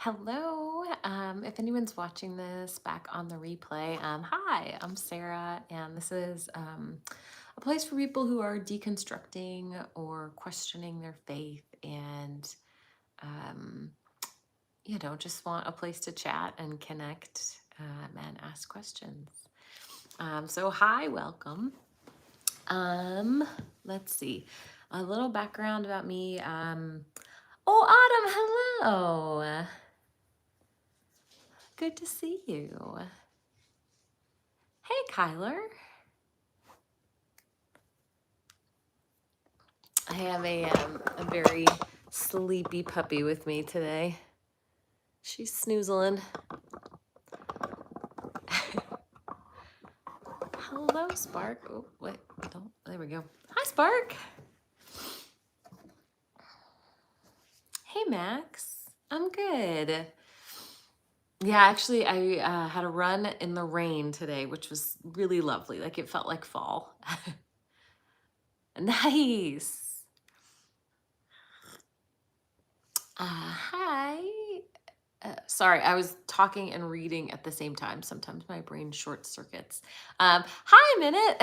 Hello. If anyone's watching this back on the replay, hi, I'm Sarah, and this is a place for people who are deconstructing or questioning their faith and, um, just want a place to chat and connect and ask questions. So, hi, welcome. Let's see. A little background about me. Oh, Autumn, hello. Good to see you. Hey, Kyler. I have a very sleepy puppy with me today. She's snoozling. Hello, Spark. Oh, wait, don't. There we go. Hi, Spark. Hey, Max. I'm good. Yeah, actually, I had a run in the rain today, which was really lovely. Like, it felt like fall. Nice. Hi. Sorry, I was talking and reading at the same time. Sometimes my brain short circuits. Hi, Minute.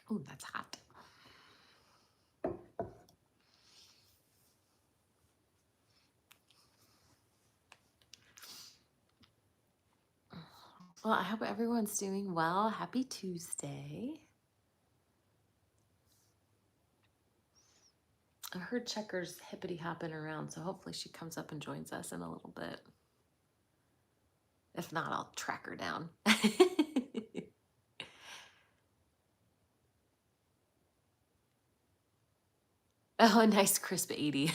Oh, that's hot. Well, I hope everyone's doing well. Happy Tuesday. I heard Checker's hippity hopping around, so hopefully she comes up and joins us in a little bit. If not, I'll track her down. Oh, a nice crisp 80.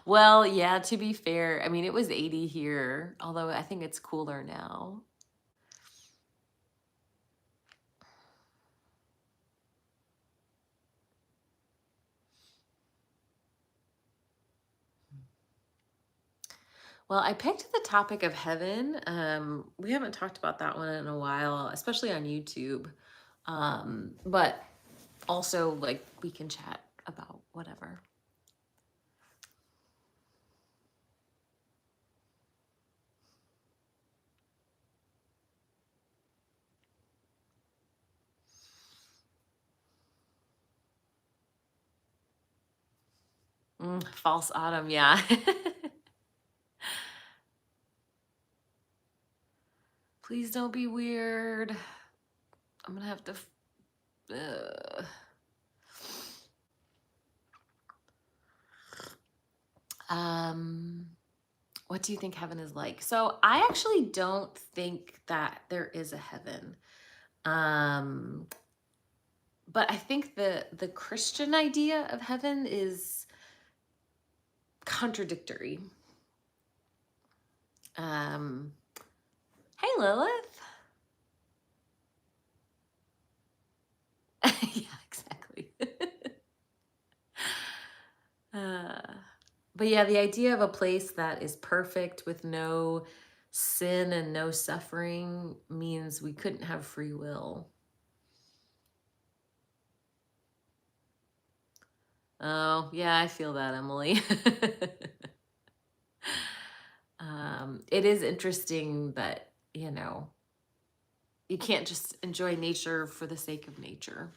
Well, yeah, to be fair, I mean, it was 80 here, although I think it's cooler now. Well, I picked the topic of heaven. We haven't talked about that one in a while, especially on YouTube. But also, like, we can chat about whatever. False autumn, yeah. Please don't be weird. I'm gonna have to. What do you think heaven is like? So I actually don't think that there is a heaven. But I think the Christian idea of heaven is contradictory. Hey, Lilith. Yeah, exactly. But yeah, the idea of a place that is perfect with no sin and no suffering means we couldn't have free will. Oh, yeah, I feel that, Emily. It is interesting that, you can't just enjoy nature for the sake of nature.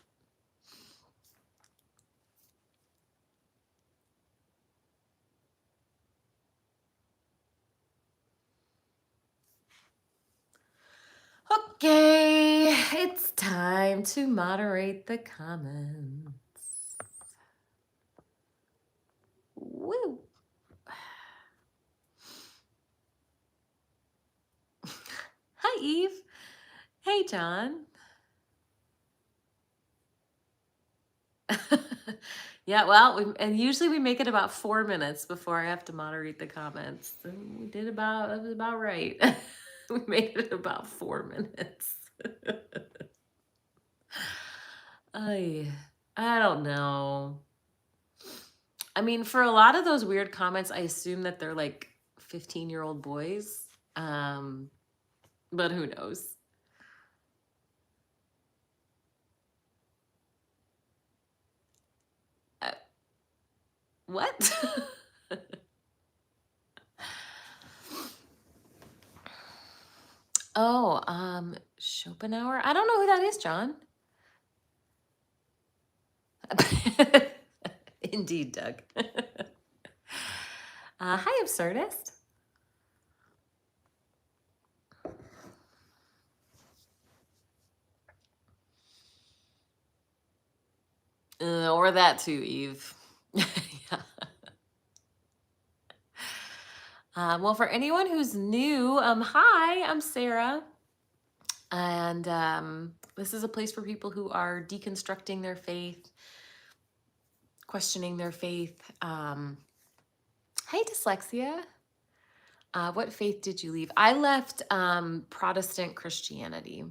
Okay, it's time to moderate the comments. Woo! Hi, Eve. Hey, John. Yeah, well, and usually we make it about 4 minutes before I have to moderate the comments. So we did about, that was about right. We made it about 4 minutes. I don't know. I mean, for a lot of those weird comments, I assume that they're like 15-year-old boys. But who knows? What? Oh, Schopenhauer. I don't know who that is, John. Indeed, Doug. Hi, absurdist. Or that too, Eve. Yeah. Well, for anyone who's new, hi, I'm Sarah. And this is a place for people who are deconstructing their faith, questioning their faith. Hi, dyslexia. What faith did you leave? I left Protestant Christianity.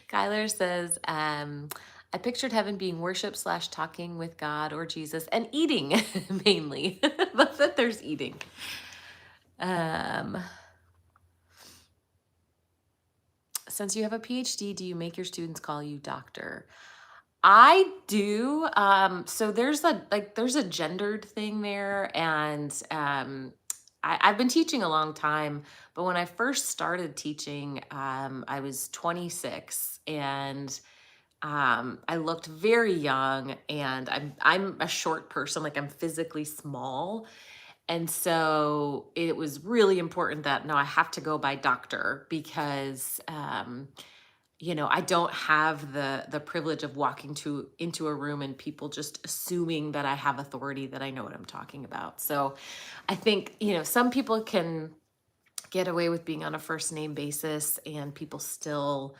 Kyler says, I pictured heaven being worship / talking with God or Jesus and eating mainly. Love that there's eating. Since you have a PhD, do you make your students call you doctor? I do. So there's a gendered thing there, and I've been teaching a long time, but when I first started teaching, I was 26, and I looked very young, and I'm a short person, like I'm physically small. And so it was really important that no, I have to go by doctor because I don't have the privilege of walking into a room and people just assuming that I have authority, that I know what I'm talking about. So I think, some people can get away with being on a first name basis and people still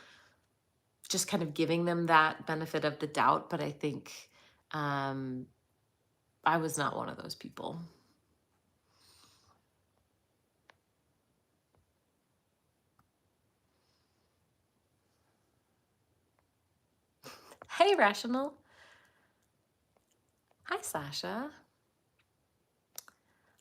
just kind of giving them that benefit of the doubt. But I think I was not one of those people. Hey, Rational. Hi, Sasha.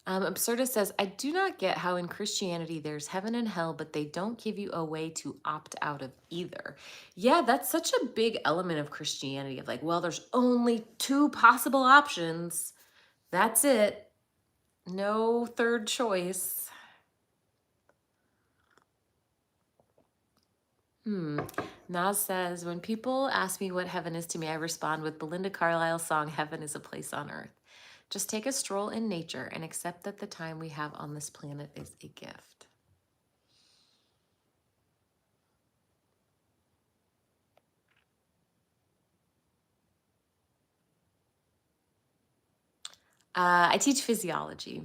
Absurdist says, I do not get how in Christianity there's heaven and hell, but they don't give you a way to opt out of either. Yeah, that's such a big element of Christianity of like, well, there's only two possible options. That's it. No third choice. Nas says, when people ask me what heaven is to me, I respond with Belinda Carlisle's song, Heaven is a Place on Earth. Just take a stroll in nature and accept that the time we have on this planet is a gift. I teach physiology.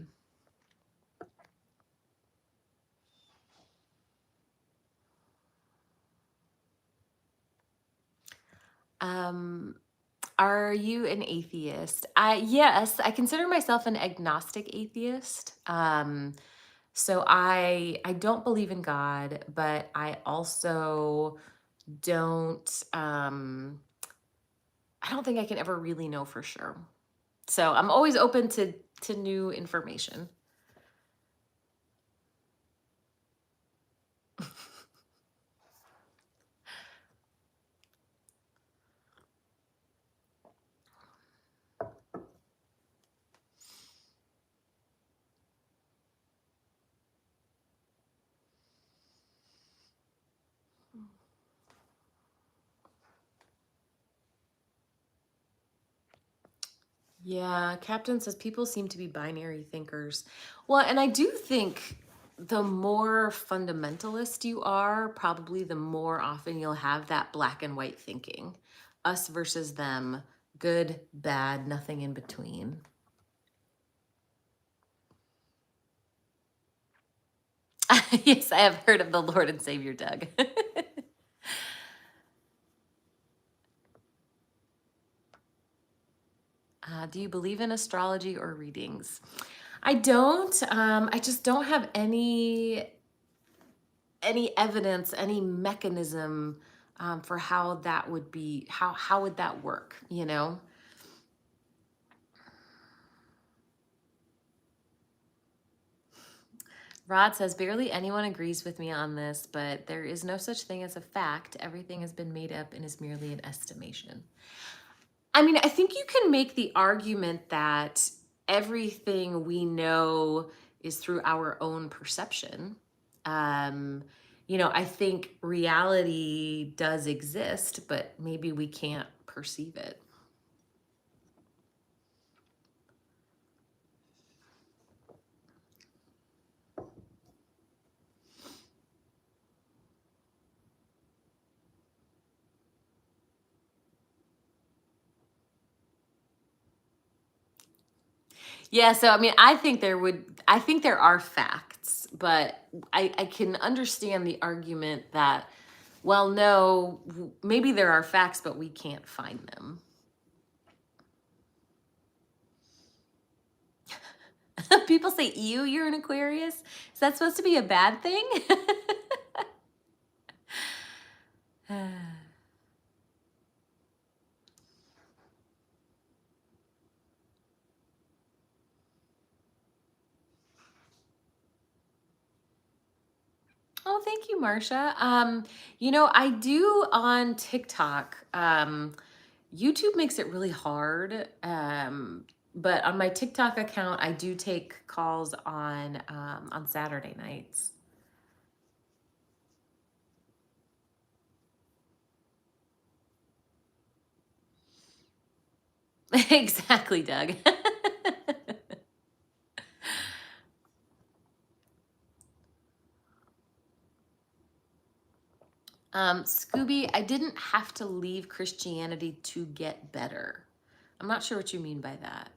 Are you an atheist? Yes, I consider myself an agnostic atheist. So I don't believe in God, but I also don't I don't think I can ever really know for sure. So I'm always open to new information. Yeah, Captain says people seem to be binary thinkers. Well, and I do think the more fundamentalist you are, probably the more often you'll have that black and white thinking. Us versus them, good, bad, nothing in between. Yes, I have heard of the Lord and Savior Doug. Do you believe in astrology or readings? I don't. I just don't have any evidence, any mechanism for how that would be. How would that work? Rod says, barely anyone agrees with me on this, but there is no such thing as a fact. Everything has been made up and is merely an estimation. I mean, I think you can make the argument that everything we know is through our own perception. Um, I think reality does exist, but maybe we can't perceive it. Yeah, so I mean, I think there are facts, but I can understand the argument that, well, no, maybe there are facts, but we can't find them. People say, ew, you're an Aquarius. Is that supposed to be a bad thing? Oh, thank you, Marcia. I do on TikTok. YouTube makes it really hard. But on my TikTok account, I do take calls on Saturday nights. Exactly, Doug. Scooby, I didn't have to leave Christianity to get better. I'm not sure what you mean by that.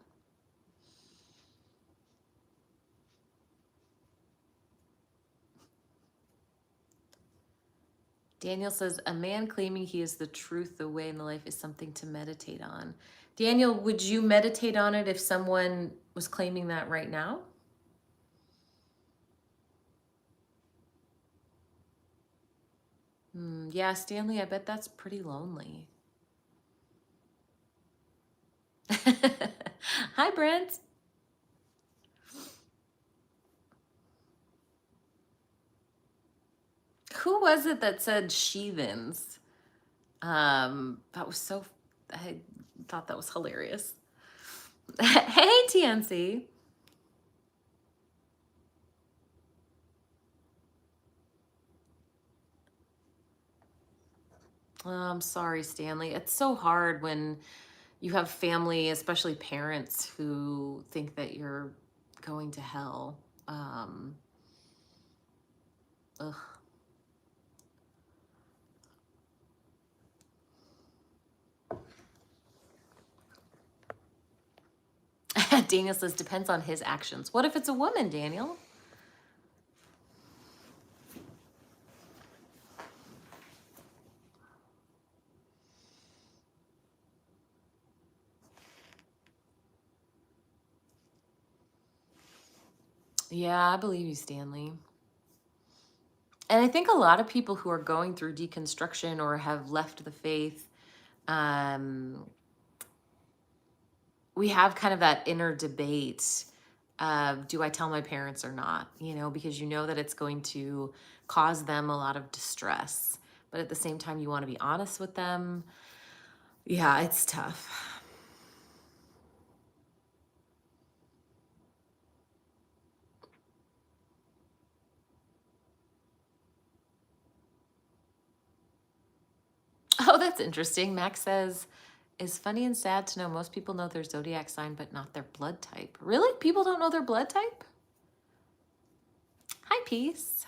Daniel says, a man claiming he is the truth, the way, and the life is something to meditate on. Daniel, would you meditate on it if someone was claiming that right now? Yeah, Stanley, I bet that's pretty lonely. Hi, Brent. Who was it that said sheathens? That was so, I thought that was hilarious. Hey, TNC. Oh, I'm sorry, Stanley. It's so hard when you have family, especially parents, who think that you're going to hell. Ugh. Daniel says, depends on his actions. What if it's a woman, Daniel? Yeah, I believe you, Stanley. And I think a lot of people who are going through deconstruction or have left the faith, we have kind of that inner debate of, do I tell my parents or not? Because you know that it's going to cause them a lot of distress. But at the same time, you want to be honest with them. Yeah, it's tough. Oh, that's interesting. Max says, it's funny and sad to know most people know their zodiac sign, but not their blood type. Really? People don't know their blood type? Hi, Peace.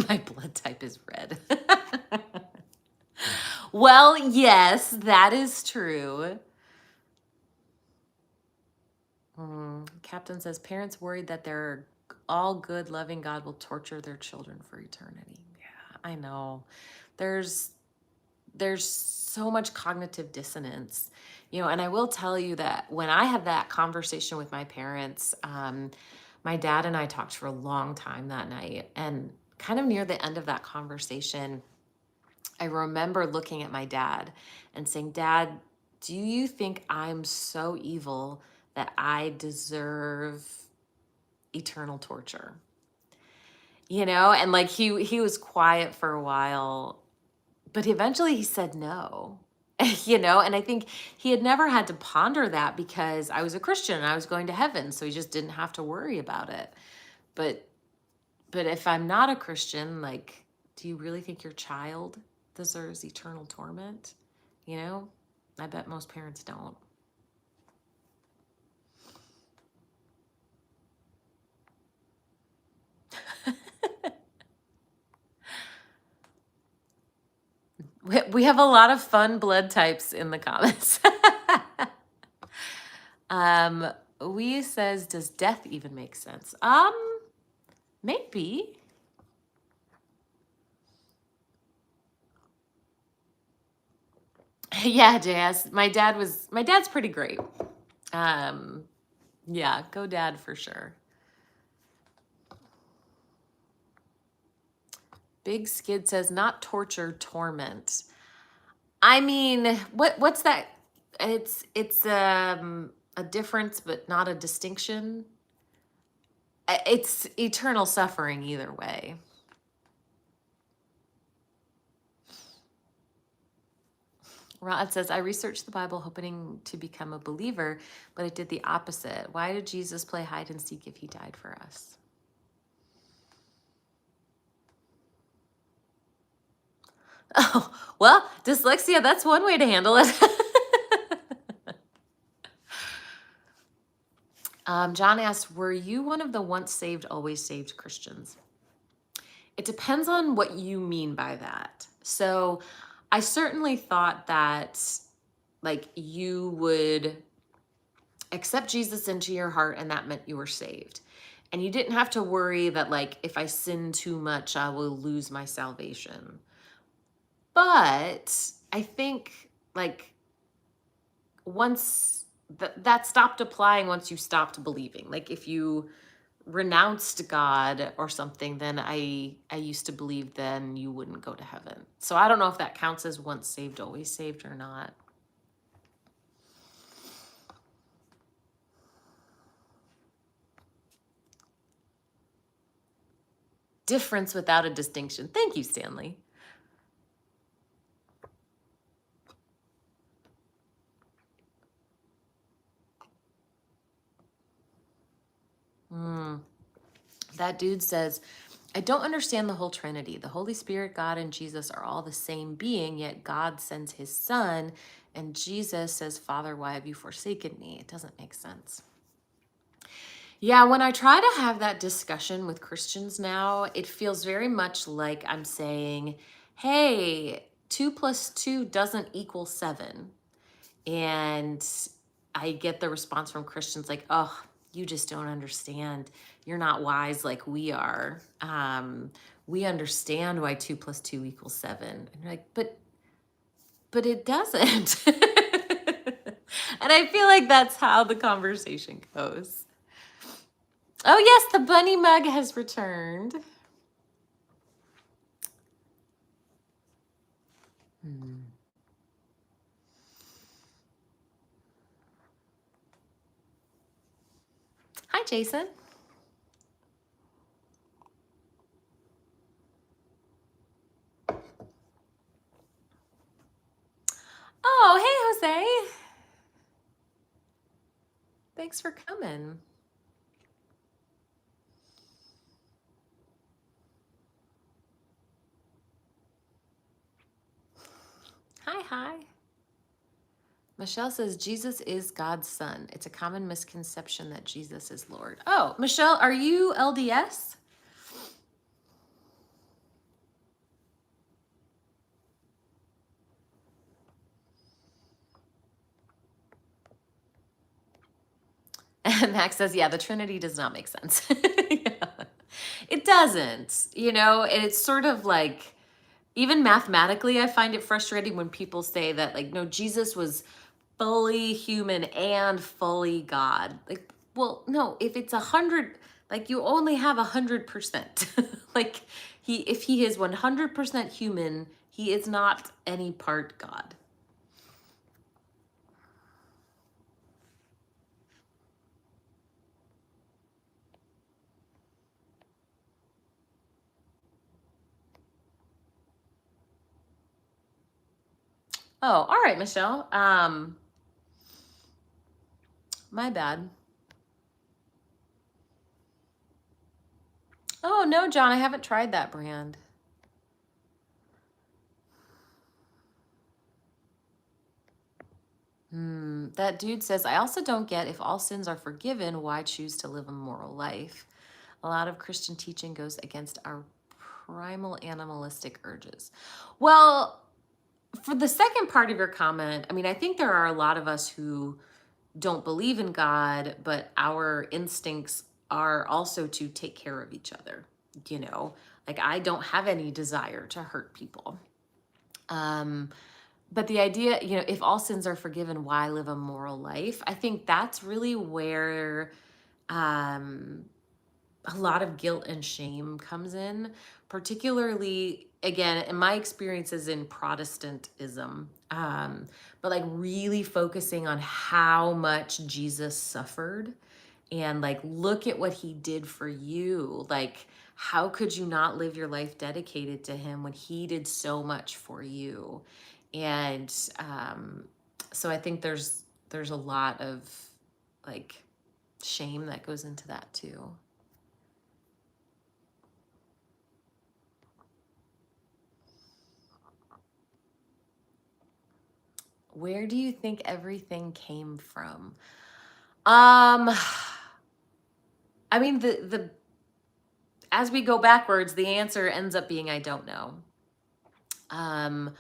My blood type is red. Well, yes, that is true. Captain says, parents worried that their all good, loving God will torture their children for eternity. Yeah, I know. There's so much cognitive dissonance, and I will tell you that when I had that conversation with my parents, my dad and I talked for a long time that night, and kind of near the end of that conversation, I remember looking at my dad and saying, Dad, do you think I'm so evil that I deserve eternal torture? You know, and like he was quiet for a while, but eventually he said no. You know, and I think he had never had to ponder that because I was a Christian and I was going to heaven, so he just didn't have to worry about it. But if I'm not a Christian, like, do you really think your child deserves eternal torment? You know, I bet most parents don't. We have a lot of fun blood types in the comments. um, we says, does death even make sense? Maybe. Yeah, Jazz. My dad's pretty great. Yeah, go dad for sure. Big Skid says, not torture, torment. I mean, what's that? It's a difference, but not a distinction. It's eternal suffering either way. Rod says, I researched the Bible hoping to become a believer, but it did the opposite. Why did Jesus play hide and seek if he died for us? Oh, well, dyslexia, that's one way to handle it. John asked, were you one of the once saved, always saved Christians? It depends on what you mean by that. So I certainly thought that like you would accept Jesus into your heart and that meant you were saved. And you didn't have to worry that like if I sin too much, I will lose my salvation. But I think like once that stopped applying once you stopped believing. Like if you renounced God or something, then I used to believe then you wouldn't go to heaven. So I don't know if that counts as once saved, always saved or not. Difference without a distinction. Thank you, Stanley. That dude says, I don't understand the whole Trinity. The Holy Spirit, God, and Jesus are all the same being, yet God sends his son, and Jesus says, Father, why have you forsaken me? It doesn't make sense. Yeah, when I try to have that discussion with Christians now, it feels very much like I'm saying, hey, 2 plus 2 doesn't equal 7. And I get the response from Christians like, oh, you just don't understand. You're not wise like we are. We understand why 2 plus 2 equals 7. And you're like, but it doesn't. And I feel like that's how the conversation goes. Oh yes, the bunny mug has returned. Hi, Jason. Oh, hey, Jose. Thanks for coming. Hi. Michelle says, Jesus is God's son. It's a common misconception that Jesus is Lord. Oh, Michelle, are you LDS? And Max says, yeah, the Trinity does not make sense. Yeah. It doesn't, you know, and it's sort of like, even mathematically, I find it frustrating when people say that, like, no, Jesus was fully human and fully God. Like, well, no, if it's 100, like you only have 100%. Like if he is 100% human He is not any part God. Oh, all right, Michelle. My bad. Oh, no, John, I haven't tried that brand. That dude says, I also don't get if all sins are forgiven, why choose to live a moral life? A lot of Christian teaching goes against our primal animalistic urges. Well, for the second part of your comment, I mean, I think there are a lot of us who don't believe in God, but our instincts are also to take care of each other. You know, like I don't have any desire to hurt people. But the idea, you know, if all sins are forgiven, why live a moral life? I think that's really where um, a lot of guilt and shame comes in, particularly again in my experiences in Protestantism, but like really focusing on how much Jesus suffered and like look at what he did for you. Like how could you not live your life dedicated to him when he did so much for you? And so I think there's a lot of like shame that goes into that too. Where do you think everything came from? I mean, the as we go backwards, the answer ends up being I don't know. Um,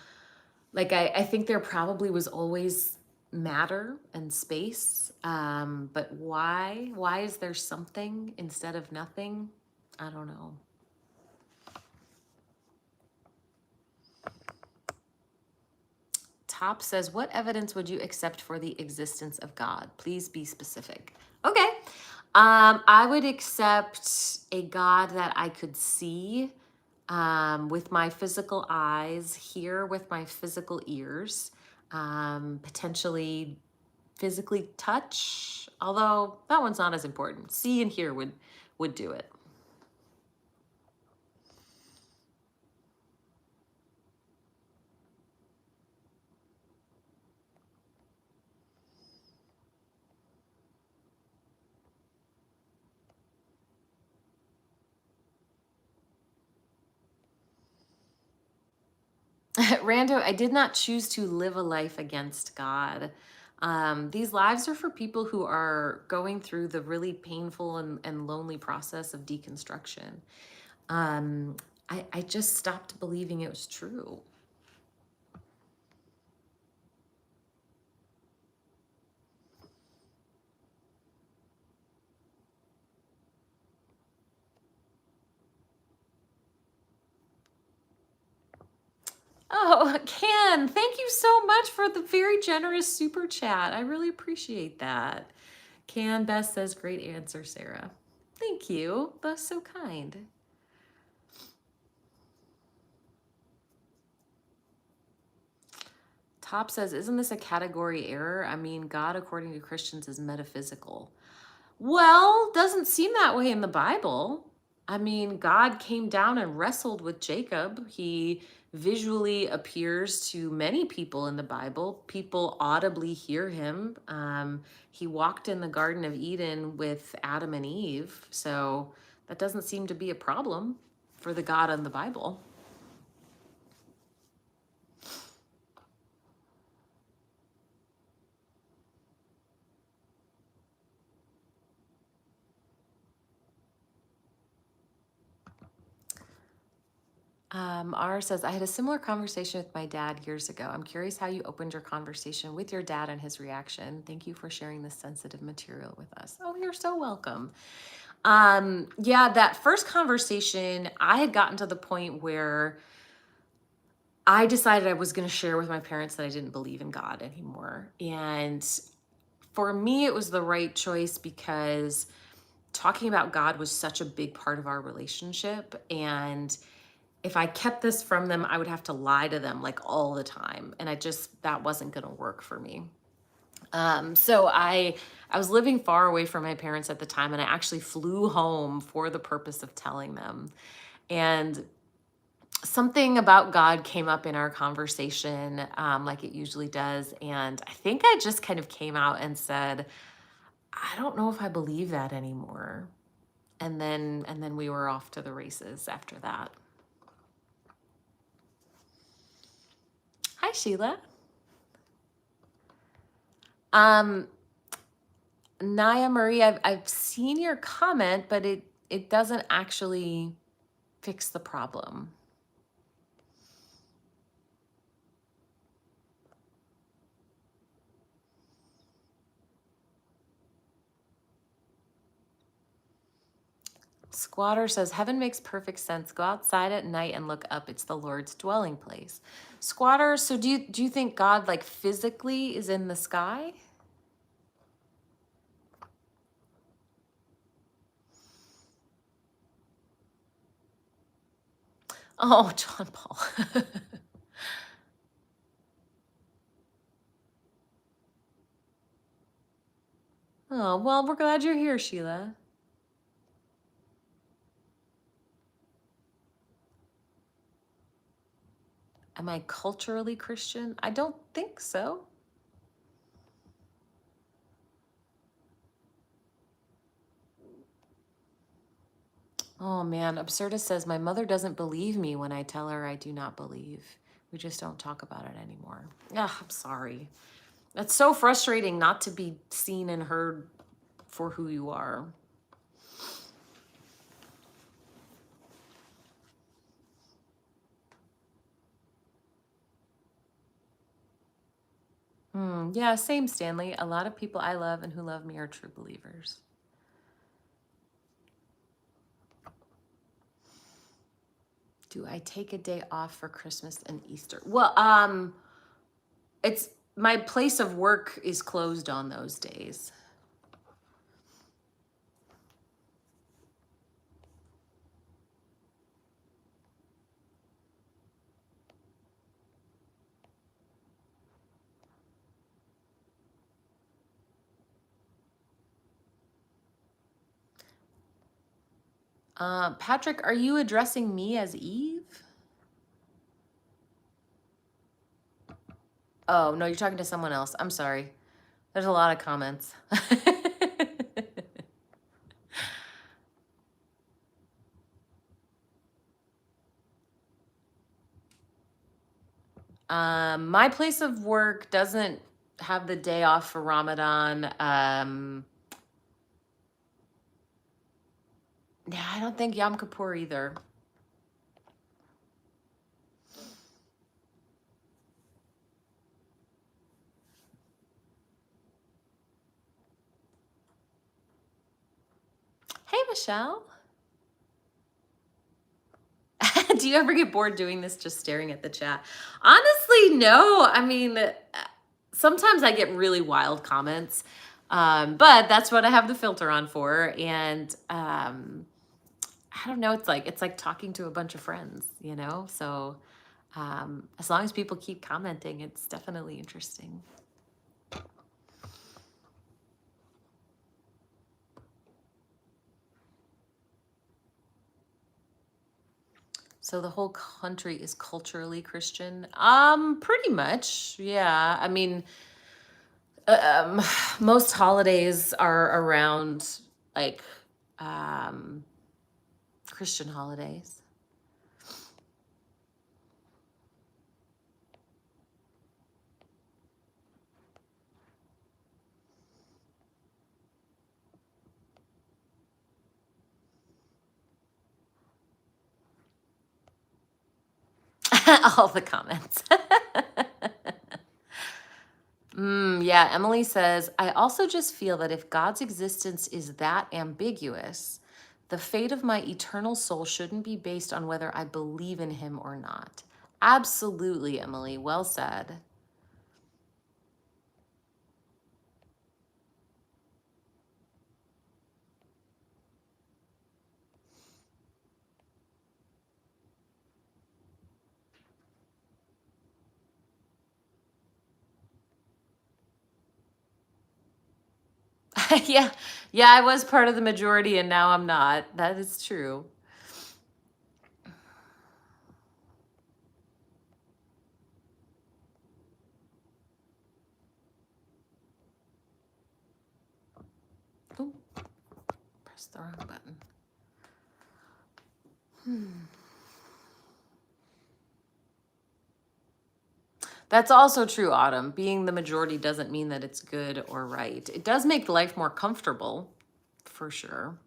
like I think there probably was always matter and space. But why? Why is there something instead of nothing? I don't know. Top says, what evidence would you accept for the existence of God? Please be specific. Okay. I would accept a God that I could see with my physical eyes, hear with my physical ears, potentially physically touch, although that one's not as important. See and hear would do it. Rando, I did not choose to live a life against God. These lives are for people who are going through the really painful and lonely process of deconstruction. I just stopped believing it was true. Oh, Ken, thank you so much for the very generous super chat. I really appreciate that. Can Best says, great answer, Sarah. Thank you. That's so kind. Top says, isn't this a category error? I mean, God, according to Christians, is metaphysical. Well, doesn't seem that way in the Bible. I mean, God came down and wrestled with Jacob. He visually appears to many people in the Bible. People audibly hear him. He walked in the Garden of Eden with Adam and Eve. So that doesn't seem to be a problem for the God in the Bible. R says, I had a similar conversation with my dad years ago. I'm curious how you opened your conversation with your dad and his reaction. Thank you for sharing this sensitive material with us. Oh, you're so welcome. Yeah, that first conversation, I had gotten to the point where I decided I was going to share with my parents that I didn't believe in God anymore. And for me, it was the right choice because talking about God was such a big part of our relationship. And if I kept this from them, I would have to lie to them like all the time. And that wasn't going to work for me. So I was living far away from my parents at the time, and I actually flew home for the purpose of telling them. And something about God came up in our conversation, like it usually does. And I think I just kind of came out and said, I don't know if I believe that anymore. And then we were off to the races after that. Hi, Sheila. Naya Marie, I've seen your comment, but it doesn't actually fix the problem. Squatter says, heaven makes perfect sense. Go outside at night and look up. It's the Lord's dwelling place. Squatter, so do you think God like physically is in the sky? Oh, John Paul. Oh, well, we're glad you're here, Sheila. Am I culturally Christian? I don't think so. Oh man, Absurdus says, my mother doesn't believe me when I tell her I do not believe. We just don't talk about it anymore. Ah, I'm sorry. That's so frustrating not to be seen and heard for who you are. Yeah, same, Stanley. A lot of people I love and who love me are true believers. Do I take a day off for Christmas and Easter? Well, it's my place of work is closed on those days. Patrick, are you addressing me as Eve? Oh, no, you're talking to someone else. I'm sorry. There's a lot of comments. My place of work doesn't have the day off for Ramadan. Yeah, I don't think Yom Kippur either. Hey, Michelle. Do you ever get bored doing this, just staring at the chat? Honestly, no. I mean, sometimes I get really wild comments, but that's what I have the filter on for. And I don't know. It's like talking to a bunch of friends, you know. So as long as people keep commenting, it's definitely interesting. So the whole country is culturally Christian? Pretty much. Yeah. I mean, most holidays are around like Christian holidays. All the comments. Yeah, Emily says, I also just feel that if God's existence is that ambiguous, the fate of my eternal soul shouldn't be based on whether I believe in him or not. Absolutely, Emily. Well said. Yeah, yeah, I was part of the majority and now I'm not. That is true. Ooh, press the wrong button. That's also true, Autumn. Being the majority doesn't mean that it's good or right. It does make life more comfortable, for sure.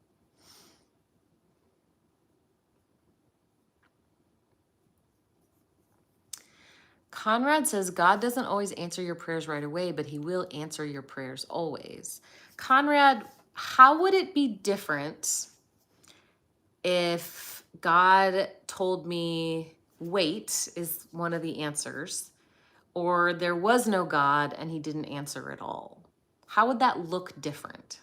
Conrad says God doesn't always answer your prayers right away, but he will answer your prayers always. Conrad, how would it be different if God told me wait is one of the answers, or there was no God and he didn't answer at all? How would that look different?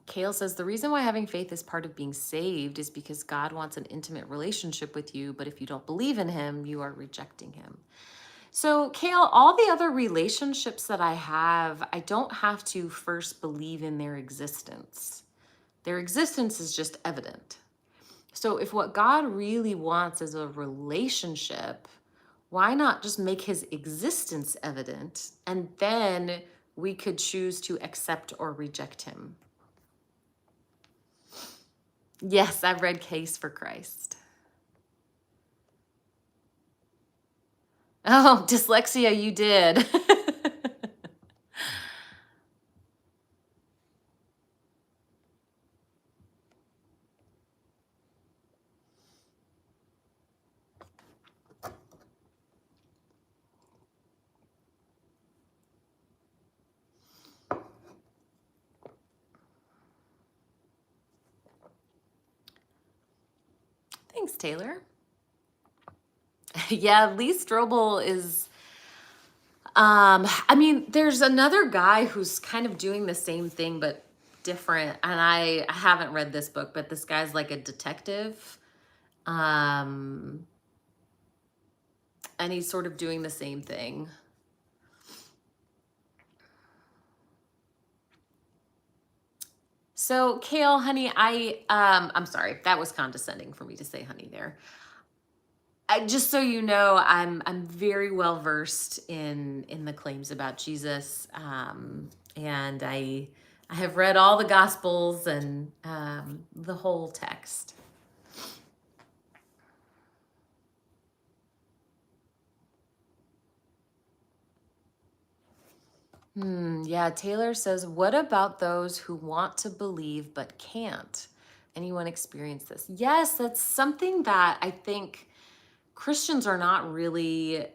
Kale says the reason why having faith is part of being saved is because God wants an intimate relationship with you, but if you don't believe in him, you are rejecting him. So, Kale, all the other relationships that I have, I don't have to first believe in their existence. Their existence is just evident. So, if what God really wants is a relationship, why not just make his existence evident and then we could choose to accept or reject him? Yes, I've read Case for Christ. Oh, dyslexia, you did. Thanks, Taylor. Yeah, Lee Strobel is I mean, there's another guy who's kind of doing the same thing but different. And I haven't read this book, but this guy's like a detective. Um and he's sort of doing the same thing. So, Kale, honey, I'm sorry. That was condescending for me to say honey there. Just so you know, I'm very well versed in the claims about Jesus, and I have read all the Gospels and the whole text. Yeah, Taylor says, what about those who want to believe but can't? Anyone experience this? Yes, that's something that I think Christians are not really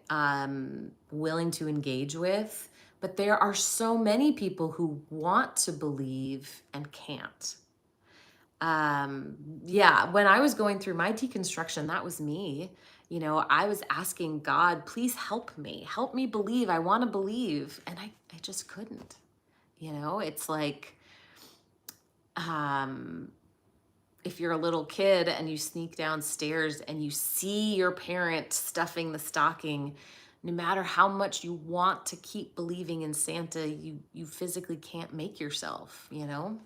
willing to engage with, but there are so many people who want to believe and can't. Yeah, when I was going through my deconstruction, that was me. You know, I was asking God, please help me believe. I want to believe. And I just couldn't. You know, it's like, um, if you're a little kid and you sneak downstairs and you see your parent stuffing the stocking, no matter how much you want to keep believing in Santa, you physically can't make yourself, you know?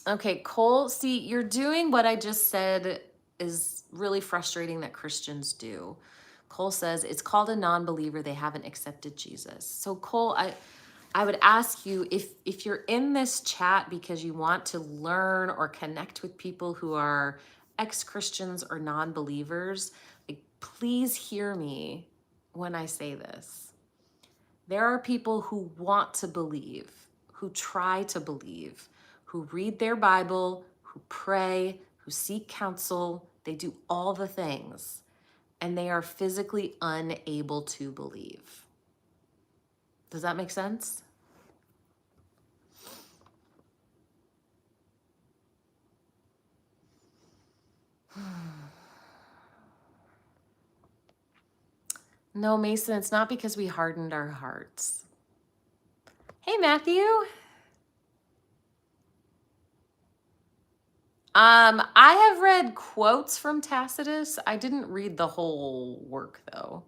Okay, Cole, see, you're doing what I just said is really frustrating that Christians do. Cole says it's called a non-believer, they haven't accepted Jesus. So Cole, I would ask you if you're in this chat because you want to learn or connect with people who are ex-Christians or non-believers, like, please hear me when I say this. There are people who want to believe, who try to believe, who read their Bible, who pray, who seek counsel. They do all the things, and they are physically unable to believe. Does that make sense? No, Mason, it's not because we hardened our hearts. Hey, Matthew. I have read quotes from Tacitus. I didn't read the whole work, though.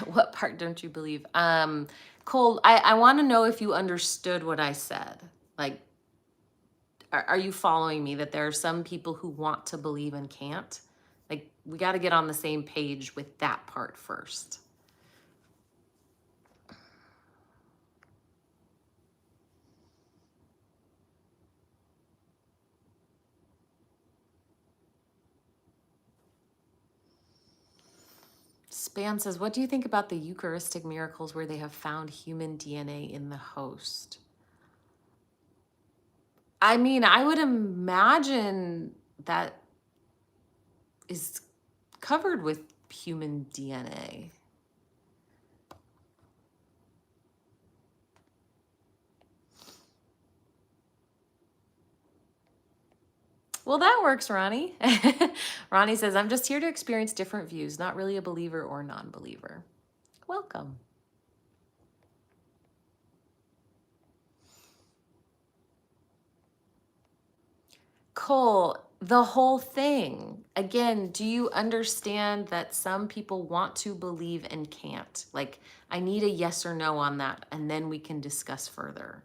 What part don't you believe? Cole, I want to know if you understood what I said. Like, are you following me that there are some people who want to believe and can't? Like, we got to get on the same page with that part first. Span says, what do you think about the Eucharistic miracles where they have found human DNA in the host? I mean, I would imagine that is covered with human DNA. Well, that works, Ronnie. Ronnie says, I'm just here to experience different views, not really a believer or non-believer. Welcome. Cole, the whole thing. Again, do you understand that some people want to believe and can't? Like, I need a yes or no on that, and then we can discuss further.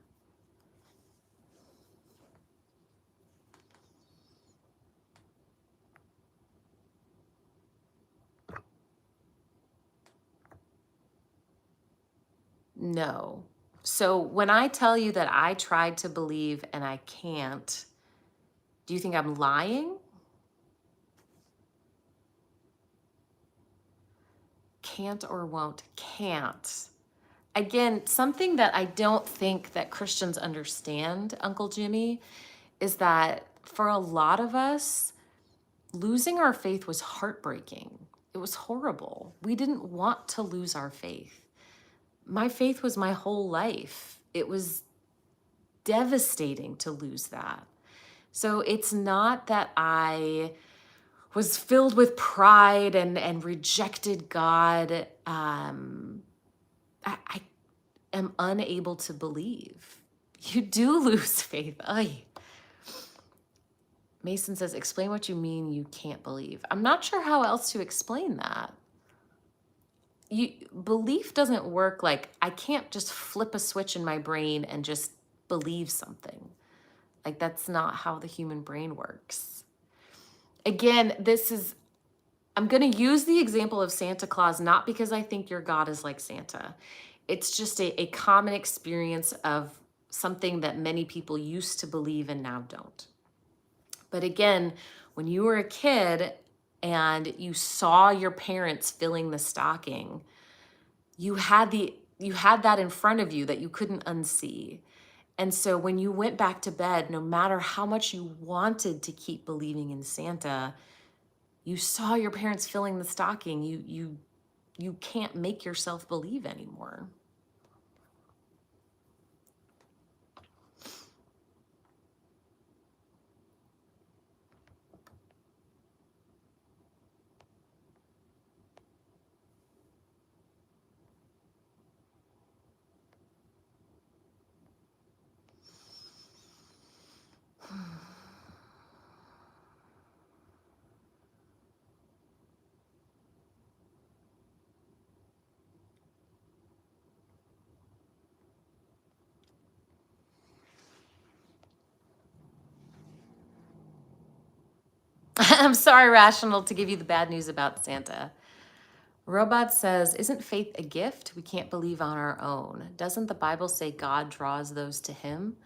No. So when I tell you that I tried to believe and I can't, do you think I'm lying? Can't or won't? Can't. Again, something that I don't think that Christians understand, Uncle Jimmy, is that for a lot of us, losing our faith was heartbreaking. It was horrible. We didn't want to lose our faith. My faith was my whole life. It was devastating to lose that. So it's not that I was filled with pride and rejected God. I am unable to believe. You do lose faith. Ay. Mason says, explain what you mean you can't believe. I'm not sure how else to explain that. Belief doesn't work like I can't just flip a switch in my brain and just believe something. Like, that's not how the human brain works. Again, I'm going to use the example of Santa Claus, not because I think your God is like Santa. It's just a common experience of something that many people used to believe and now don't. But again, when you were a kid and you saw your parents filling the stocking, you had that in front of you that you couldn't unsee. And so when you went back to bed, no matter how much you wanted to keep believing in Santa, you saw your parents filling the stocking. You can't make yourself believe anymore. I'm sorry, Rational, to give you the bad news about Santa. Robot says, isn't faith a gift? We can't believe on our own. Doesn't the Bible say God draws those to him?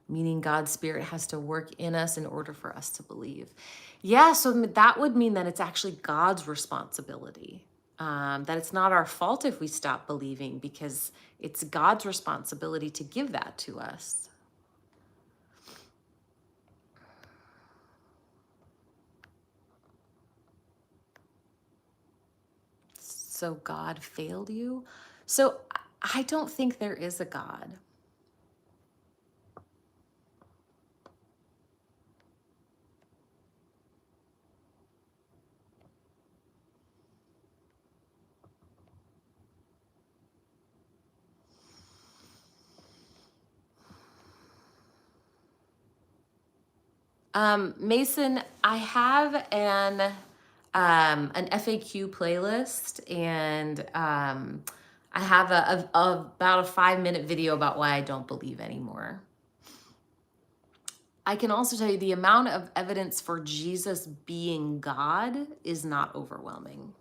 Meaning God's Spirit has to work in us in order for us to believe. Yeah, so that would mean that it's actually God's responsibility. That it's not our fault if we stop believing, because it's God's responsibility to give that to us. So God failed you? So I don't think there is a God. Mason, I have an FAQ playlist, and I have about a 5-minute video about why I don't believe anymore. I can also tell you the amount of evidence for Jesus being God is not overwhelming.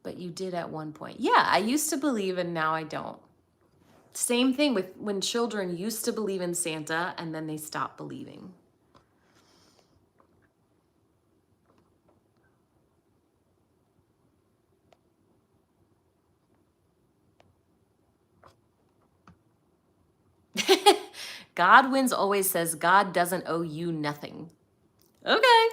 But you did at one point. Yeah, I used to believe and now I don't. Same thing with when children used to believe in Santa and then they stopped believing. Godwins always says God doesn't owe you nothing. Okay.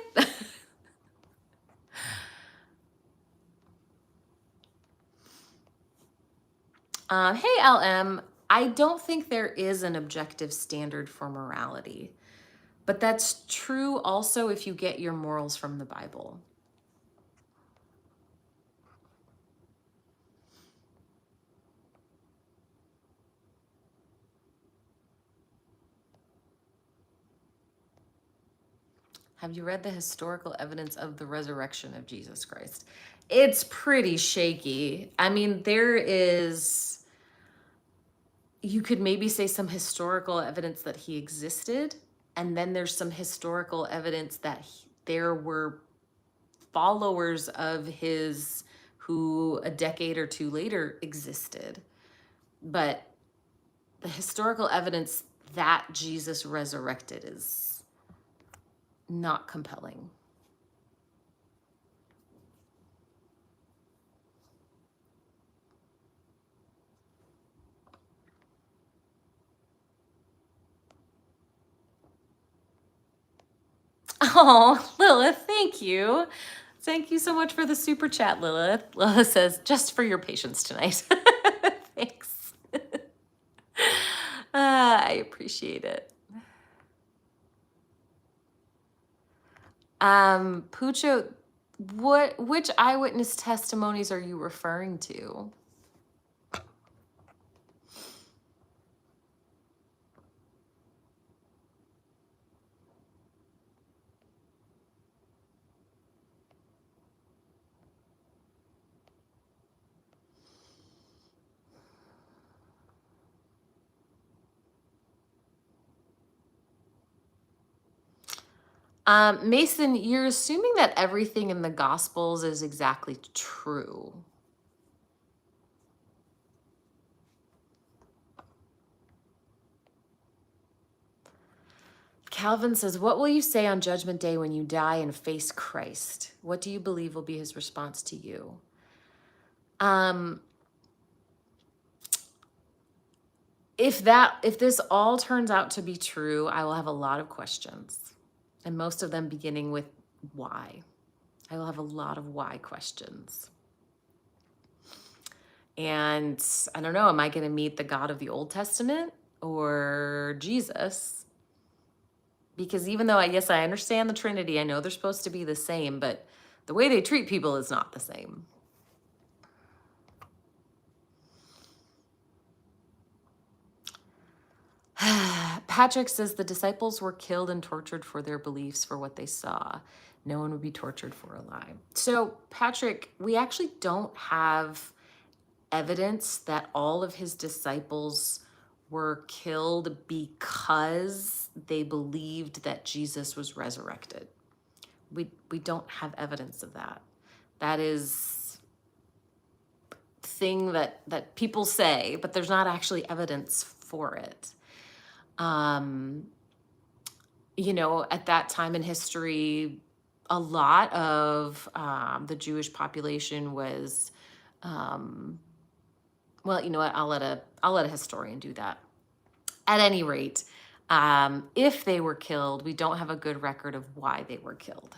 Hey, LM. I don't think there is an objective standard for morality, but that's true also if you get your morals from the Bible. Have you read the historical evidence of the resurrection of Jesus Christ? It's pretty shaky. I mean, there is, you could maybe say some historical evidence that he existed, and then there's some historical evidence that there were followers of his who a decade or two later existed. But the historical evidence that Jesus resurrected is not compelling. Oh, Lilith, thank you. Thank you so much for the super chat, Lilith. Lilith says, just for your patience tonight. Thanks. I appreciate it. Pucho, which eyewitness testimonies are you referring to? Mason, you're assuming that everything in the Gospels is exactly true. Calvin says, what will you say on Judgment Day when you die and face Christ? What do you believe will be his response to you? If this all turns out to be true, I will have a lot of questions, and most of them beginning with why. I will have a lot of why questions. And I don't know, am I going to meet the God of the Old Testament or Jesus? Because even though yes, I understand the Trinity, I know they're supposed to be the same, but the way they treat people is not the same. Patrick says the disciples were killed and tortured for their beliefs, for what they saw. No one would be tortured for a lie. So, Patrick, we actually don't have evidence that all of his disciples were killed because they believed that Jesus was resurrected. We don't have evidence of that. That is thing that people say, but there's not actually evidence for it. You know, at that time in history, a lot of the Jewish population was, well, you know what? I'll let a historian do that. At any rate, if they were killed, we don't have a good record of why they were killed.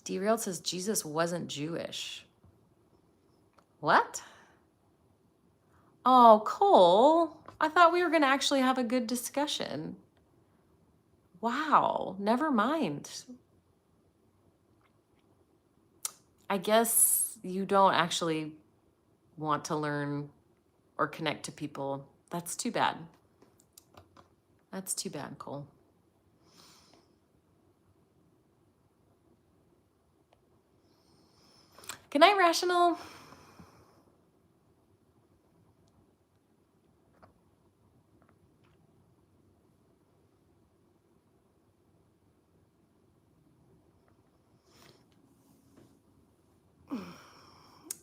Derailed says Jesus wasn't Jewish. What? Oh, Cole, I thought we were going to actually have a good discussion. Wow, never mind. I guess you don't actually want to learn or connect to people. That's too bad. That's too bad, Cole. Good night, Rational.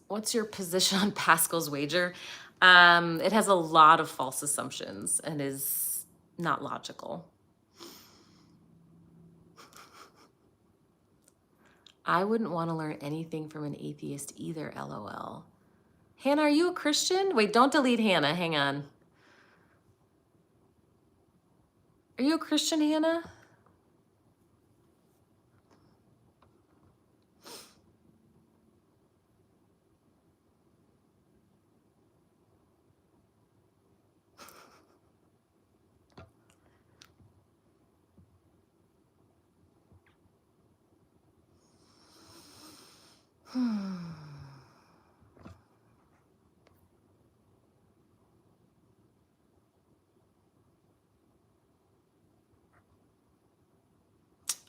What's your position on Pascal's wager? It has a lot of false assumptions and is not logical. I wouldn't want to learn anything from an atheist either, LOL. Hannah, are you a Christian? Wait, don't delete Hannah. Hang on. Are you a Christian, Hannah?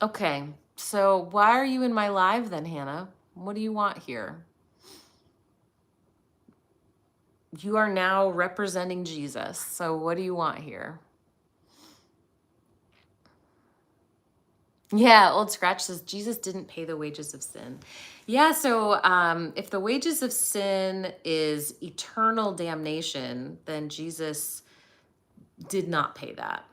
Okay, so why are you in my live then, Hannah? What do you want here? You are now representing Jesus, so what do you want here? Yeah, Old Scratch says Jesus didn't pay the wages of sin. Yeah, so if the wages of sin is eternal damnation, then Jesus did not pay that.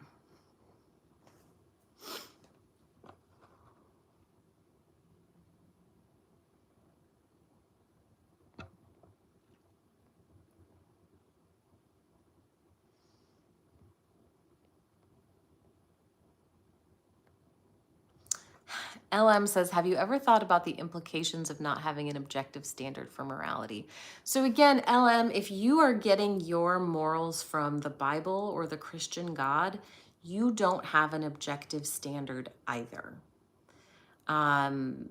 LM says, have you ever thought about the implications of not having an objective standard for morality? So again, LM, if you are getting your morals from the Bible or the Christian God, you don't have an objective standard either. From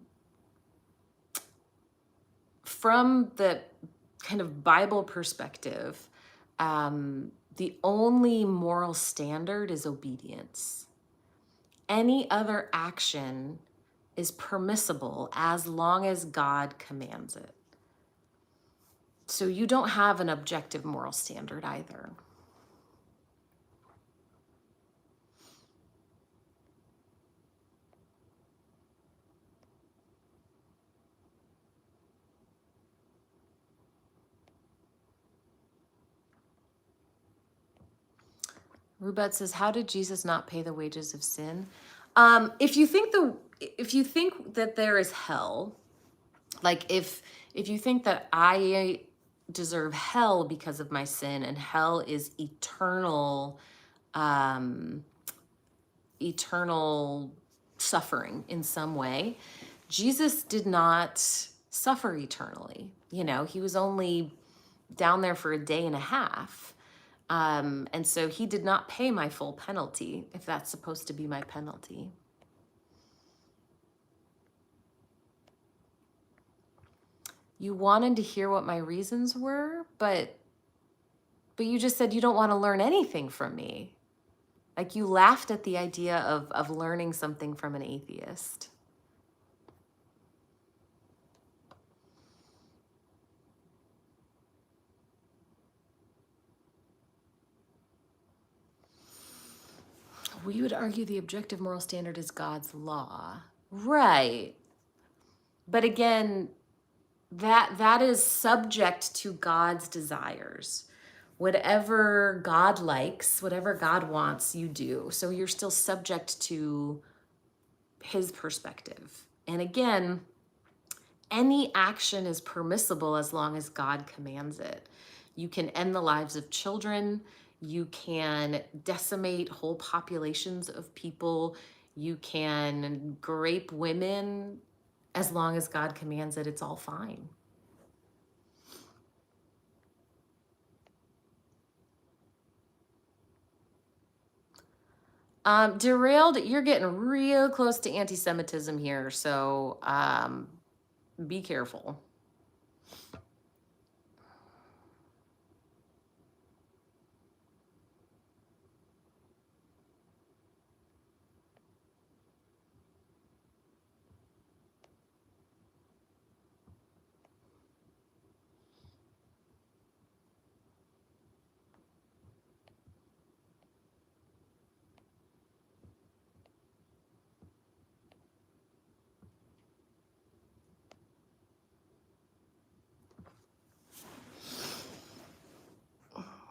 the kind of Bible perspective, the only moral standard is obedience. Any other action is permissible as long as God commands it. So you don't have an objective moral standard either. Rubet says, how did Jesus not pay the wages of sin? If you think that there is hell, like if you think that I deserve hell because of my sin and hell is eternal suffering in some way, Jesus did not suffer eternally. You know, he was only down there for a day and a half. And so he did not pay my full penalty, if that's supposed to be my penalty. You wanted to hear what my reasons were, but you just said you don't want to learn anything from me. Like you laughed at the idea of learning something from an atheist. We would argue the objective moral standard is God's law. Right. But again, that is subject to God's desires. Whatever God likes, whatever God wants, you do. So you're still subject to his perspective. And again, any action is permissible as long as God commands it. You can end the lives of children. You can decimate whole populations of people. You can grape women. As long as God commands it, it's all fine. Derailed, you're getting real close to anti-Semitism here, so be careful.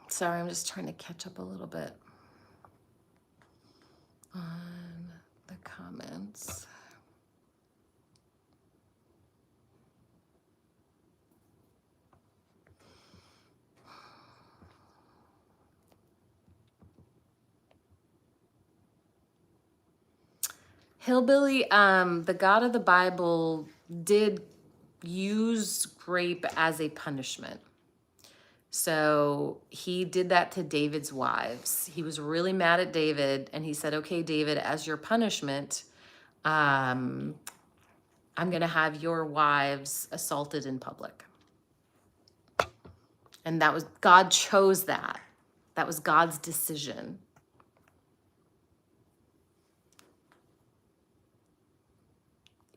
Sorry, I'm just trying to catch up a little bit on the comments. Hillbilly, the God of the Bible did use rape as a punishment. So he did that to David's wives. He was really mad at David, and he said, okay, David, as your punishment, I'm going to have your wives assaulted in public. And that was, God chose that. That was God's decision.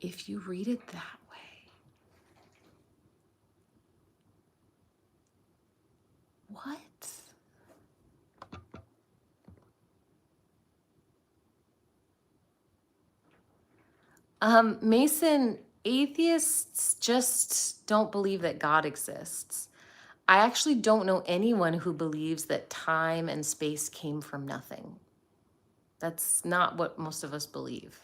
If you read it that way. What? Mason, atheists just don't believe that God exists. I actually don't know anyone who believes that time and space came from nothing. That's not what most of us believe.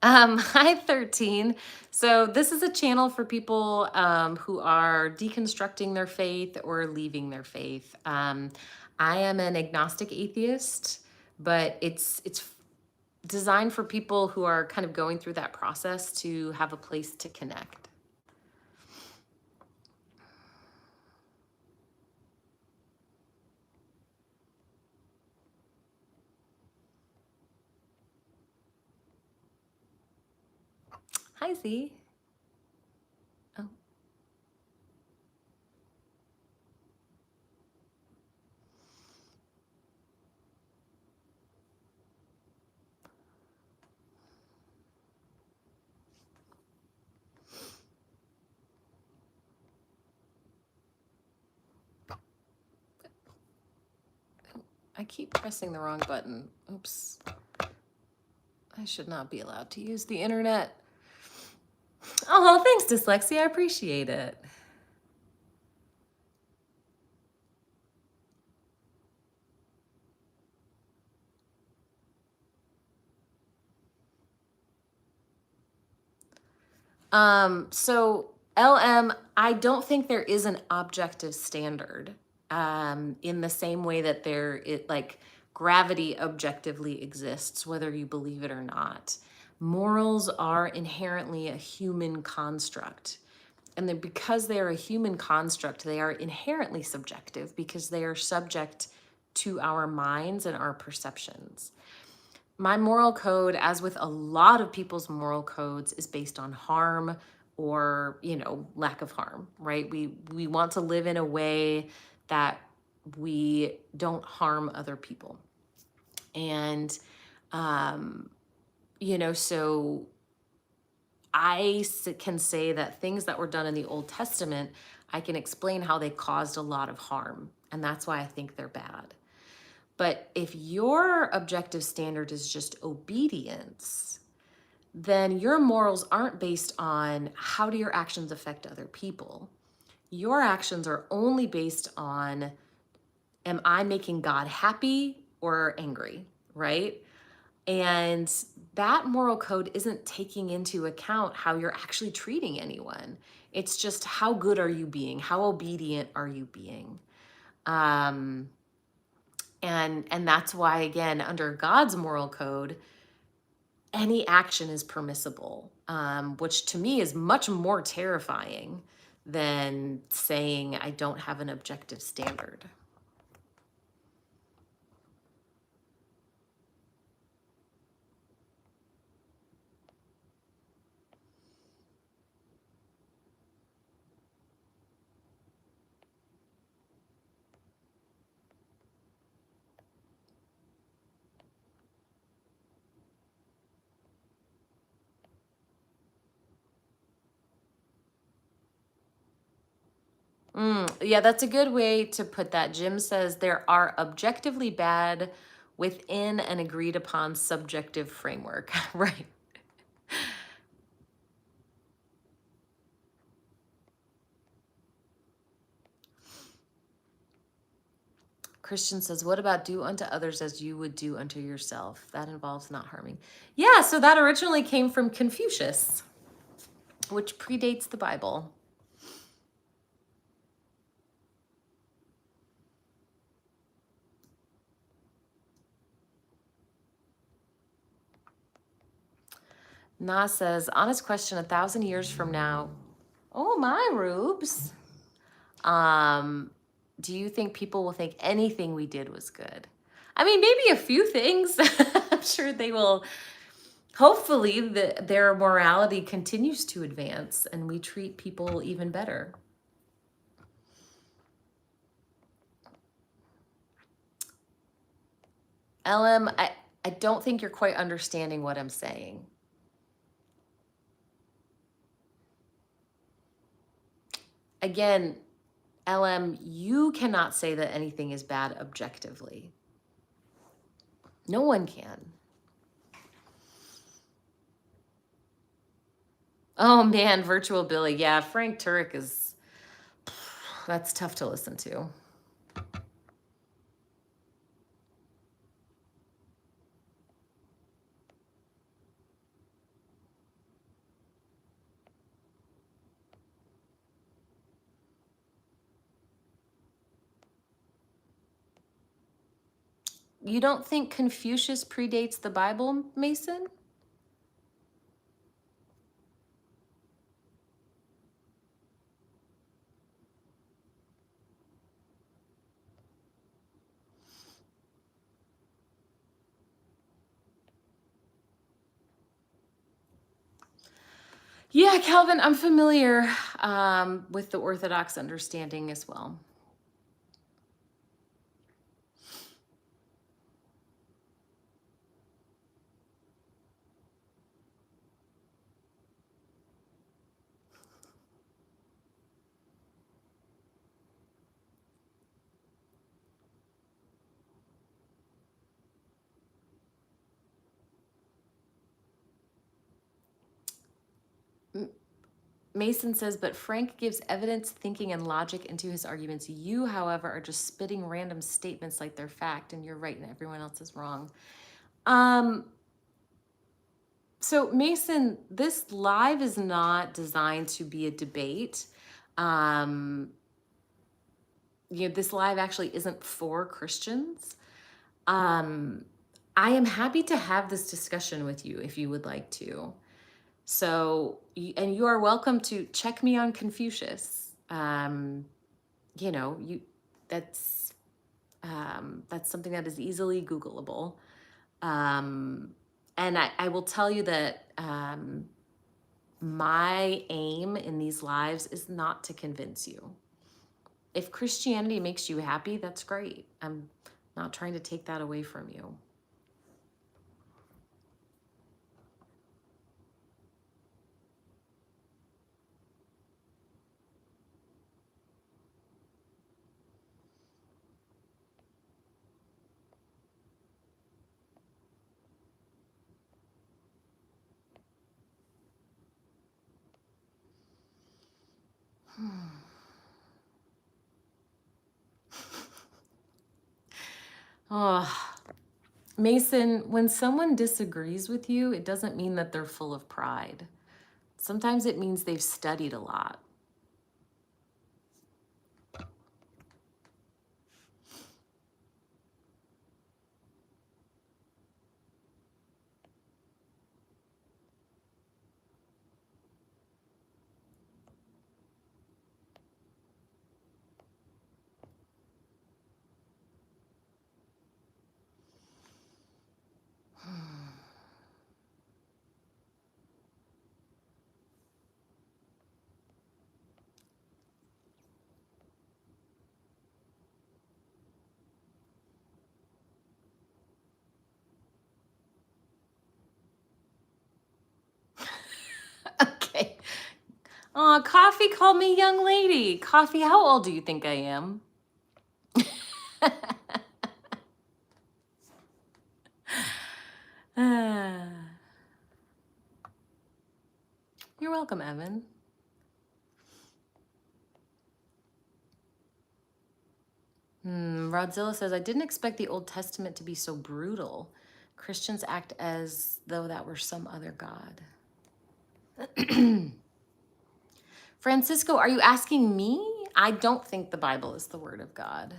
Hi, 13. So this is a channel for people who are deconstructing their faith or leaving their faith. I am an agnostic atheist, but it's designed for people who are kind of going through that process to have a place to connect. Hi, Z. Oh. I keep pressing the wrong button. Oops. I should not be allowed to use the internet. Oh, thanks, Dyslexia. I appreciate it. So LM, I don't think there is an objective standard in the same way that like gravity objectively exists, whether you believe it or not. Morals are inherently a human construct. And then because they are a human construct, they are inherently subjective because they are subject to our minds and our perceptions. My moral code, as with a lot of people's moral codes, is based on harm or, lack of harm, right? We want to live in a way that we don't harm other people. And, so I can say that things that were done in the Old Testament, I can explain how they caused a lot of harm. And that's why I think they're bad. But if your objective standard is just obedience, then your morals aren't based on how do your actions affect other people. Your actions are only based on, am I making God happy or angry, right? And that moral code isn't taking into account how you're actually treating anyone. It's just how good are you being? How obedient are you being? Um, and that's why, again, under God's moral code, any action is permissible, which to me is much more terrifying than saying I don't have an objective standard. Yeah, that's a good way to put that. Jim says there are objectively bad within an agreed upon subjective framework. Right. Christian says, what about do unto others as you would do unto yourself? That involves not harming. Yeah, so that originally came from Confucius, which predates the Bible. Na says, honest question, 1,000 years from now. Oh my Rubes. Do you think people will think anything we did was good? I mean, maybe a few things. I'm sure they will. Hopefully, their morality continues to advance and we treat people even better. LM, I don't think you're quite understanding what I'm saying. Again, LM, you cannot say that anything is bad objectively. No one can. Oh man, Virtual Billy. Yeah, Frank Turek is, that's tough to listen to. You don't think Confucius predates the Bible, Mason? Yeah, Calvin, I'm familiar with the Orthodox understanding as well. Mason says, but Frank gives evidence, thinking, and logic into his arguments. You, however, are just spitting random statements like they're fact, and you're right and everyone else is wrong. So Mason, this live is not designed to be a debate. This live actually isn't for Christians. I am happy to have this discussion with you if you would like to. So, and you are welcome to check me on Confucius. That's something that is easily Googleable. And I will tell you that my aim in these lives is not to convince you. If Christianity makes you happy, that's great. I'm not trying to take that away from you. Oh, Mason, when someone disagrees with you, it doesn't mean that they're full of pride. Sometimes it means they've studied a lot. Okay. Oh, Coffee called me young lady. Coffee, how old do you think I am? You're welcome, Evan. Rodzilla says, I didn't expect the Old Testament to be so brutal. Christians act as though that were some other God. Francisco, are you asking me? I don't think the Bible is the word of God.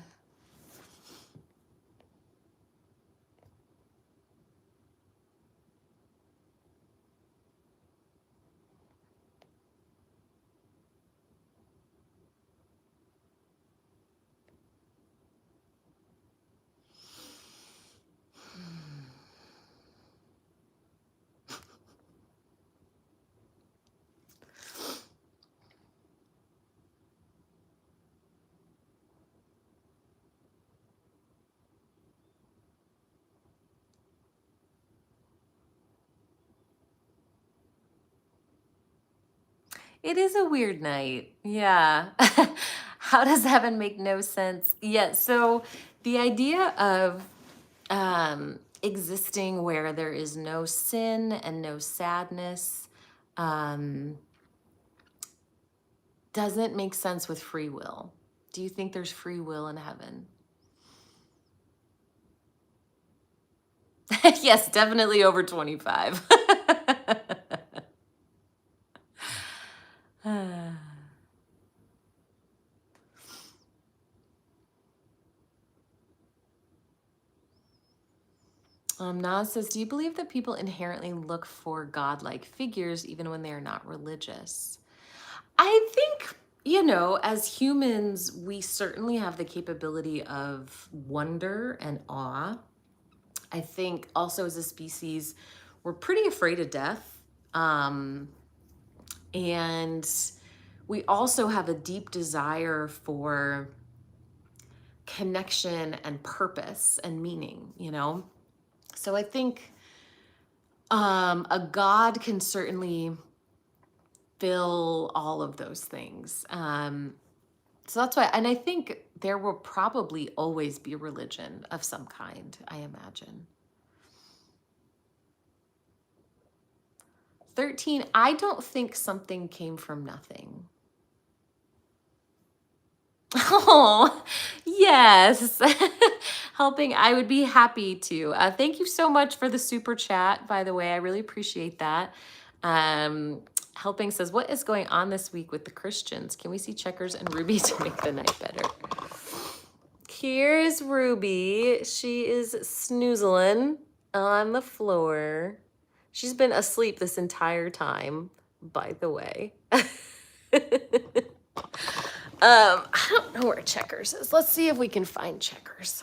It is a weird night. Yeah. How does heaven make no sense? Yeah. So the idea of existing where there is no sin and no sadness doesn't make sense with free will. Do you think there's free will in heaven? Yes, definitely over 25. Nas says, do you believe that people inherently look for godlike figures even when they are not religious? I think, as humans, we certainly have the capability of wonder and awe. I think also as a species, we're pretty afraid of death. And we also have a deep desire for connection and purpose and meaning, So I think a God can certainly fill all of those things. So that's why, and I think there will probably always be religion of some kind, I imagine. 13, I don't think something came from nothing. Oh, yes. Helping, I would be happy to. Thank you so much for the super chat, by the way. I really appreciate that. Helping says, what is going on this week with the Christians? Can we see Checkers and Ruby to make the night better? Here's Ruby. She is snoozling on the floor. She's been asleep this entire time, by the way. I don't know where Checkers is. Let's see if we can find Checkers.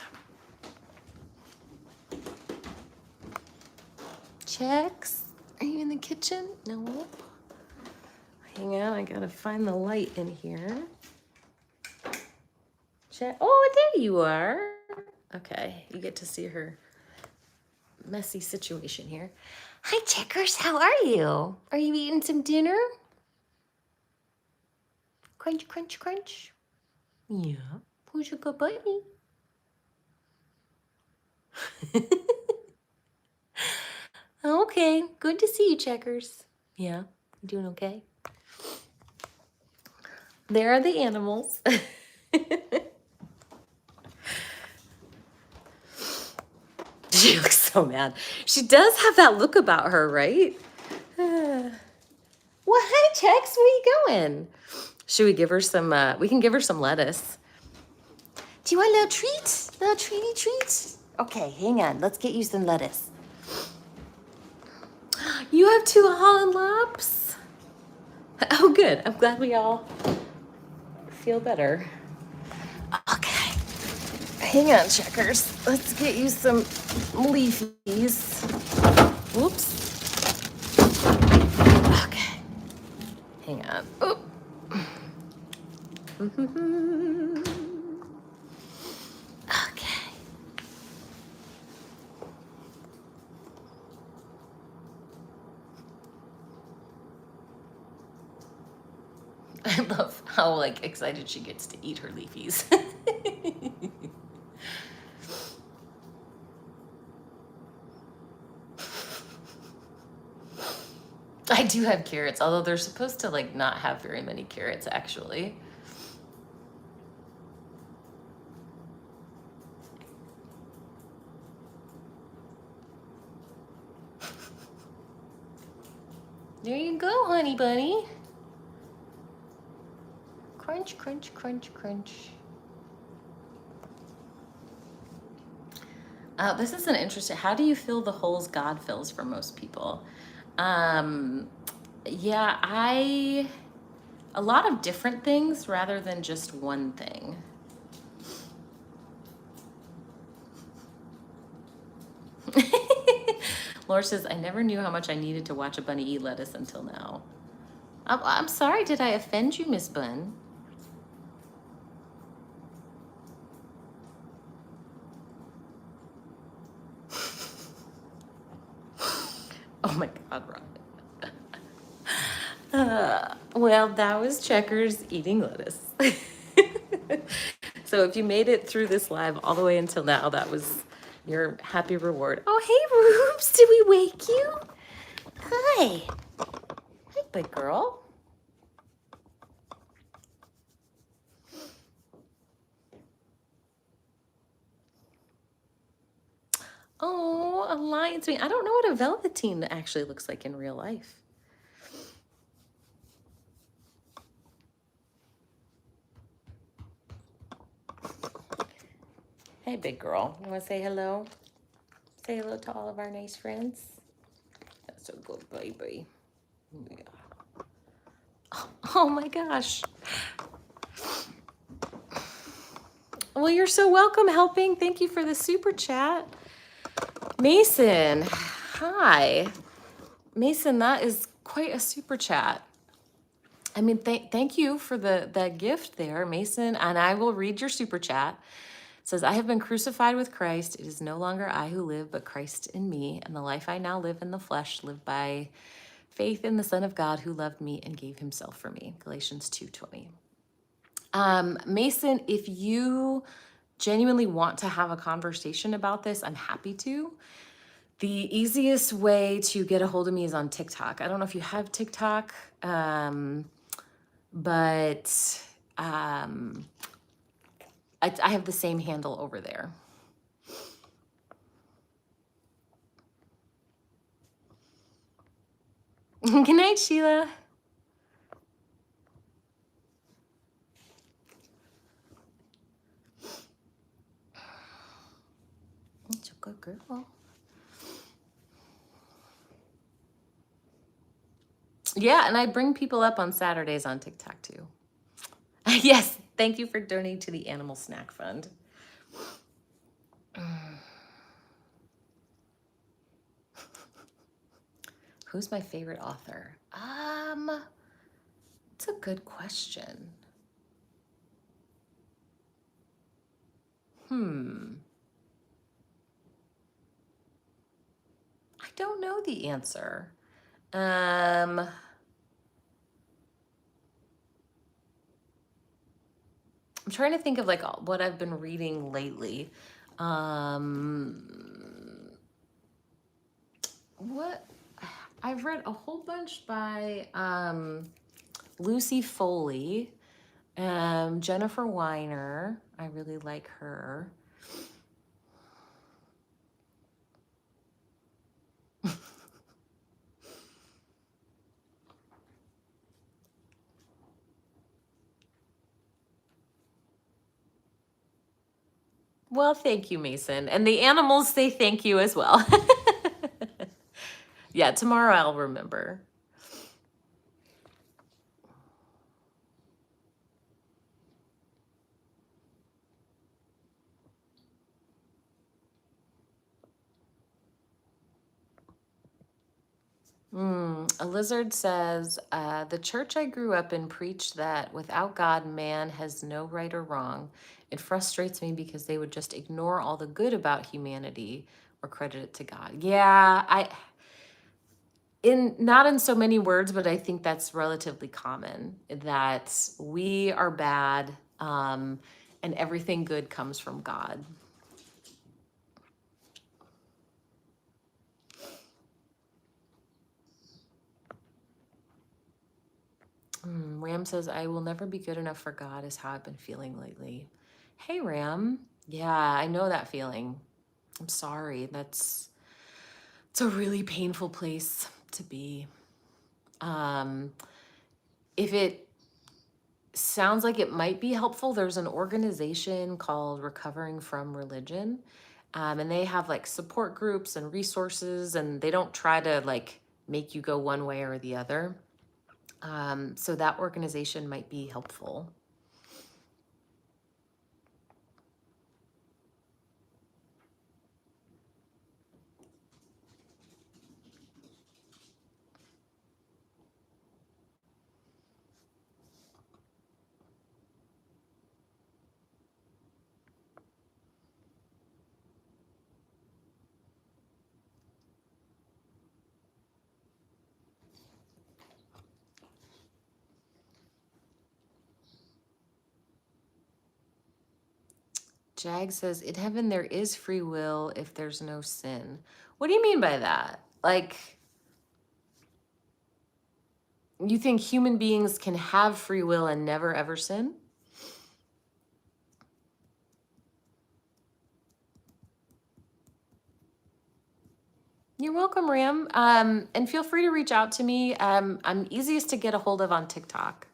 Checks, are you in the kitchen? No. Hang on, I gotta find the light in here. Check. Oh, there you are. Okay, you get to see her messy situation here. Hi, Checkers. How are you? Are you eating some dinner? Crunch, crunch, crunch. Yeah. Who's your good buddy? Okay, good to see you, Checkers. Yeah, you doing okay? There are the animals. She looks so mad. She does have that look about her, right? Well, hi, Chex. Where you going? Should we give her some, we can give her some lettuce. Do you want a little treat? Little treaty treat? Okay, hang on. Let's get you some lettuce. You have 2 Holland Lops? Oh, good. I'm glad we all feel better. Okay. Hang on, Checkers. Let's get you some leafies. Whoops. Okay. Hang on. Oop. Okay. I love how like excited she gets to eat her leafies. I do have carrots, although they're supposed to like not have very many carrots actually. There you go, honey bunny. Crunch, crunch, crunch, crunch. This is an interesting, how do you fill the holes God fills for most people? Yeah, a lot of different things rather than just one thing. Laura says, I never knew how much I needed to watch a bunny eat lettuce until now. I'm sorry, did I offend you, Miss Bun? Oh my God, Rob. Well, that was Checkers eating lettuce. So if you made it through this live all the way until now, that was your happy reward. Oh, hey, Rubes, did we wake you? Hi. Hi, big girl. Oh, a lion's mane. I don't know what a velveteen actually looks like in real life. Hey, big girl. You want to say hello? Say hello to all of our nice friends. That's a good baby. Yeah. Oh my gosh. Well, you're so welcome helping. Thank you for the super chat. Mason, hi. Mason, that is quite a super chat. I mean, thank you for that gift there, Mason. And I will read your super chat. It says, I have been crucified with Christ. It is no longer I who live, but Christ in me. And the life I now live in the flesh, live by faith in the Son of God who loved me and gave himself for me. Galatians 2:20. Mason, if you genuinely want to have a conversation about this, I'm happy to. The easiest way to get a hold of me is on TikTok. I don't know if you have TikTok, but I have the same handle over there. Good night, Sheila. That's a good girl. Yeah, and I bring people up on Saturdays on TikTok too. Yes, thank you for donating to the Animal Snack Fund. Who's my favorite author? It's a good question. I don't know the answer. I'm trying to think of like what I've been reading lately. What I've read a whole bunch by Lucy Foley. Jennifer Weiner, I really like her. Well, thank you, Mason. And the animals say thank you as well. Yeah, tomorrow I'll remember. A lizard says, the church I grew up in preached that without God, man has no right or wrong. It frustrates me because they would just ignore all the good about humanity or credit it to God. Yeah, not in so many words, but I think that's relatively common that we are bad, and everything good comes from God. Ram says, I will never be good enough for God is how I've been feeling lately. Hey, Ram. Yeah, I know that feeling. I'm sorry. It's a really painful place to be. If it sounds like it might be helpful, there's an organization called Recovering from Religion. And they have like support groups and resources, and they don't try to like make you go one way or the other. So that organization might be helpful. Jag says, in heaven there is free will if there's no sin. What do you mean by that? Like, you think human beings can have free will and never ever sin? You're welcome, Ram. And feel free to reach out to me. I'm easiest to get a hold of on TikTok.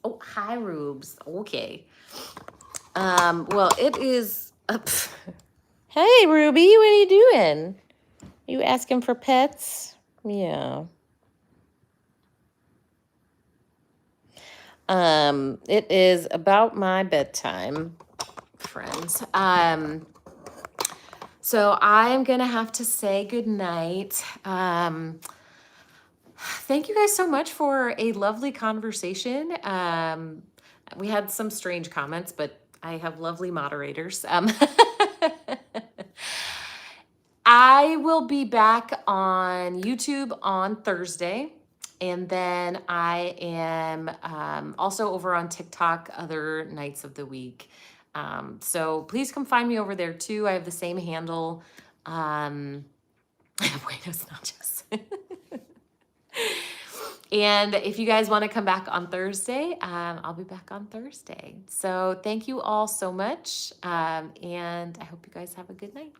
Oh, hi, Rubes. Okay. Well, it is. Hey, Ruby, what are you doing? You asking for pets? Yeah. It is about my bedtime, friends. So I'm gonna have to say goodnight. Thank you guys so much for a lovely conversation. We had some strange comments, but I have lovely moderators. I will be back on YouTube on Thursday. And then I am also over on TikTok other nights of the week. So please come find me over there too. I have the same handle. Buenos noches. And if you guys want to come back on Thursday, I'll be back on Thursday. So thank you all so much. And I hope you guys have a good night.